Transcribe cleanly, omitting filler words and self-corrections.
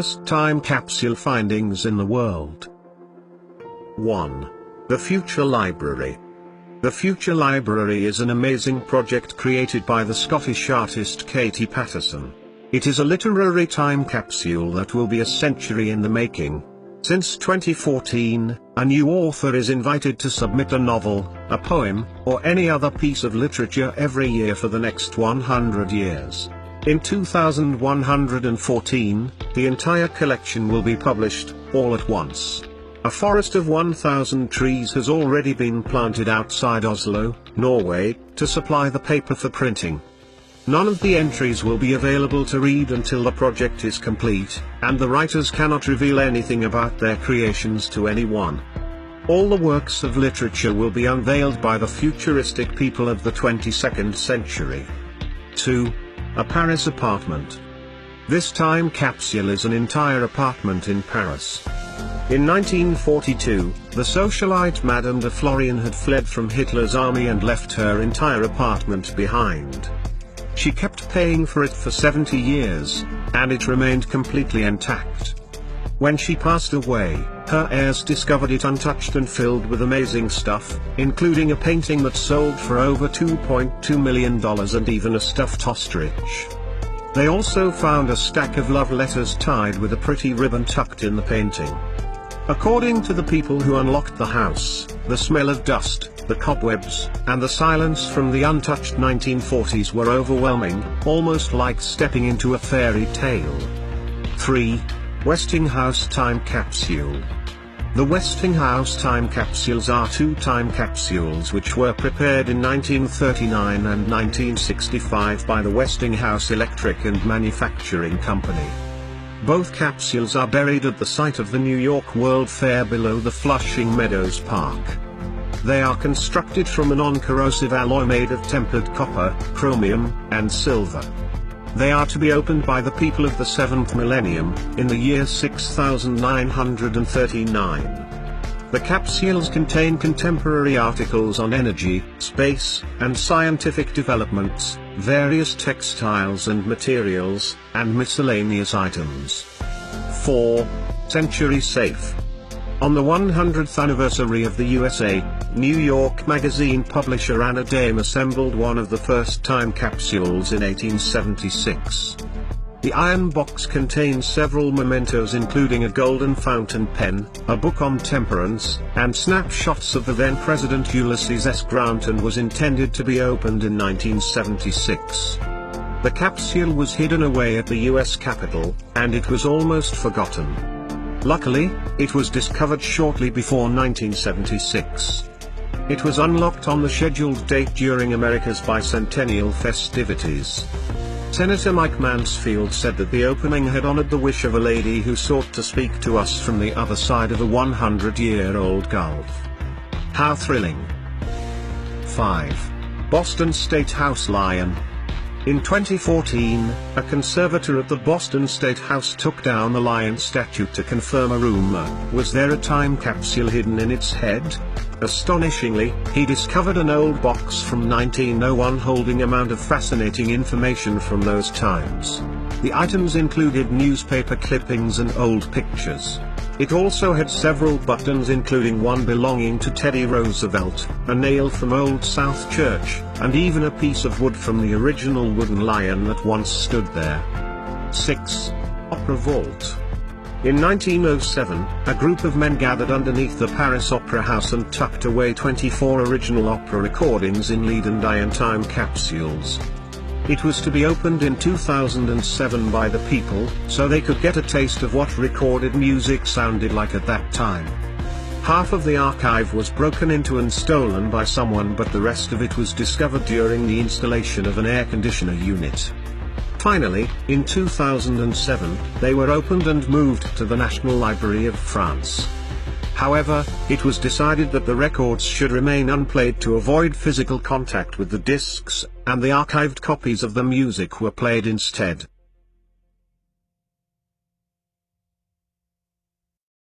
first time capsule findings in the world. 1. The Future Library. The Future Library is an amazing project created by the Scottish artist Katie Patterson. It is a literary time capsule that will be a century in the making. Since 2014, a new author is invited to submit a novel, a poem, or any other piece of literature every year for the next 100 years. In 2114, the entire collection will be published, all at once. A forest of 1,000 trees has already been planted outside Oslo, Norway, to supply the paper for printing. None of the entries will be available to read until the project is complete, and the writers cannot reveal anything about their creations to anyone. All the works of literature will be unveiled by the futuristic people of the 22nd century. 2. A Paris apartment. This time capsule is an entire apartment in Paris. In 1942, the socialite Madame de Florian had fled from Hitler's army and left her entire apartment behind. She kept paying for it for 70 years, and it remained completely intact. When she passed away, her heirs discovered it untouched and filled with amazing stuff, including a painting that sold for over $2.2 million and even a stuffed ostrich. They also found a stack of love letters tied with a pretty ribbon tucked in the painting. According to the people who unlocked the house, the smell of dust, the cobwebs, and the silence from the untouched 1940s were overwhelming, almost like stepping into a fairy tale. 3. Westinghouse Time Capsule. The Westinghouse time capsules are two time capsules which were prepared in 1939 and 1965 by the Westinghouse Electric and Manufacturing Company. Both capsules are buried at the site of the New York World Fair below the Flushing Meadows Park. They are constructed from a non-corrosive alloy made of tempered copper, chromium, and silver. They are to be opened by the people of the 7th millennium, in the year 6939. The capsules contain contemporary articles on energy, space, and scientific developments, various textiles and materials, and miscellaneous items. 4. Century Safe. On the 100th anniversary of the USA, New York Magazine publisher Anna Dame assembled one of the first time capsules in 1876. The iron box contains several mementos including a golden fountain pen, a book on temperance, and snapshots of the then President Ulysses S. Grant, and was intended to be opened in 1976. The capsule was hidden away at the US Capitol, and it was almost forgotten. Luckily, it was discovered shortly before 1976. It was unlocked on the scheduled date during America's bicentennial festivities. Senator Mike Mansfield said that the opening had honored the wish of a lady who sought to speak to us from the other side of a 100-year-old gulf. How thrilling! 5. Boston State House Lion. In 2014, a conservator at the Boston State House took down the lion statue to confirm a rumor. Was there a time capsule hidden in its head? Astonishingly, he discovered an old box from 1901 holding amount of fascinating information from those times. The items included newspaper clippings and old pictures. It also had several buttons, including one belonging to Teddy Roosevelt, a nail from Old South Church, and even a piece of wood from the original wooden lion that once stood there. 6. Opera Vault. In 1907, a group of men gathered underneath the Paris Opera House and tucked away 24 original opera recordings in lead and iron time capsules. It was to be opened in 2007 by the people, so they could get a taste of what recorded music sounded like at that time. Half of the archive was broken into and stolen by someone, but the rest of it was discovered during the installation of an air conditioner unit. Finally, in 2007, they were opened and moved to the National Library of France. However, it was decided that the records should remain unplayed to avoid physical contact with the discs, and the archived copies of the music were played instead.